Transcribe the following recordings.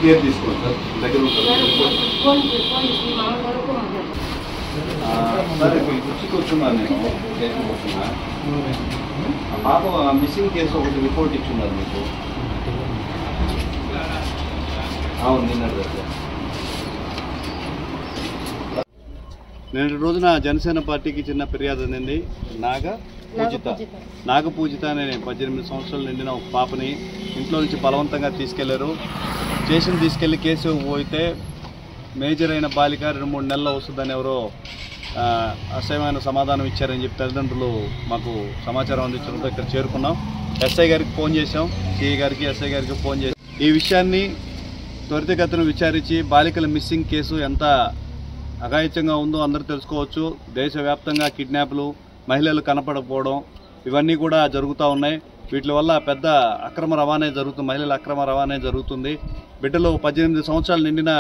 Care తీసుకోండి sir, దగ్గర సరే ఇప్పుడు కూర్చున్నాను నేను కేసు కూర్చున్నా. పాప మిస్సింగ్ కేసు ఒకటి రిపోర్ట్ ఇచ్చున్నారు మీకు. అవును నిన్నటి రోజున జనసేన పార్టీకి చిన్న ఫిర్యాదు అందింది. నాగపూజిత అనే 18 సంవత్సరాలు నిండిన ఒక పాపని ఇంట్లో నుంచి బలవంతంగా తీసుకెళ్లారు. స్టేషన్ తీసుకెళ్లి కేసు పోయితే మేజర్ అయిన బాలిక 2-3 నెలల్లో వస్తుందని ఎవరో అసహ్యమైన సమాధానం ఇచ్చారని చెప్పి తల్లిదండ్రులు మాకు సమాచారం అందించడంతో ఇక్కడ చేరుకున్నాం. ఎస్ఐ గారికి ఫోన్ చేశాం, సిఐ గారికి, ఎస్ఐ గారికి ఫోన్ చేసాం. ఈ విషయాన్ని త్వరితగతిన విచారించి బాలికల మిస్సింగ్ కేసు ఎంత అఘాయిత్యంగా ఉందో అందరూ తెలుసుకోవచ్చు. దేశవ్యాప్తంగా కిడ్నాప్లు, మహిళలు కనపడకపోవడం ఇవన్నీ కూడా జరుగుతూ ఉన్నాయి. వీటి వల్ల పెద్ద అక్రమ రవాణా జరుగుతుంది, మహిళల అక్రమ రవాణా జరుగుతుంది. బిడ్డలు 18 సంవత్సరాలు నిండిన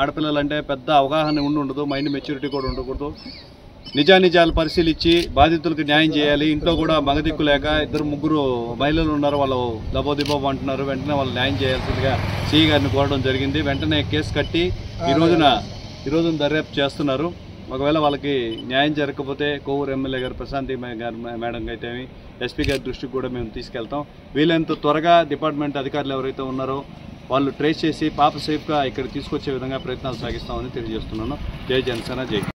ఆడపిల్లలంటే పెద్ద అవగాహన ఉండదు, మైండ్ మెచ్యూరిటీ కూడా ఉండకూడదు. నిజానిజాలు పరిశీలించి బాధితులకు న్యాయం చేయాలి. ఇంట్లో కూడా మగదిక్కు లేక 2-3 మహిళలు ఉన్నారు, వాళ్ళు దబోదిబోబు అంటున్నారు. వెంటనే వాళ్ళు న్యాయం చేయాల్సిందిగా సిఐ గారిని కోరడం జరిగింది. వెంటనే కేసు కట్టి ఈ రోజున దర్యాప్తు చేస్తున్నారు. ఒకవేళ వాళ్ళకి న్యాయం జరగకపోతే కోవూరు ఎమ్మెల్యే గారు ప్రశాంతి గారు మేడం అయితే ఎస్పీ గారి దృష్టికి కూడా మేము తీసుకెళ్తాం. వీలైనంత త్వరగా డిపార్ట్మెంట్ అధికారులు ఎవరైతే ఉన్నారో వాళ్ళు ట్రేస్ చేసి పాప సేఫ్గా ఇక్కడ తీసుకొచ్చే విధంగా ప్రయత్నాలు సాగిస్తామని తెలియజేస్తున్నాను. జై జనసేన, జై.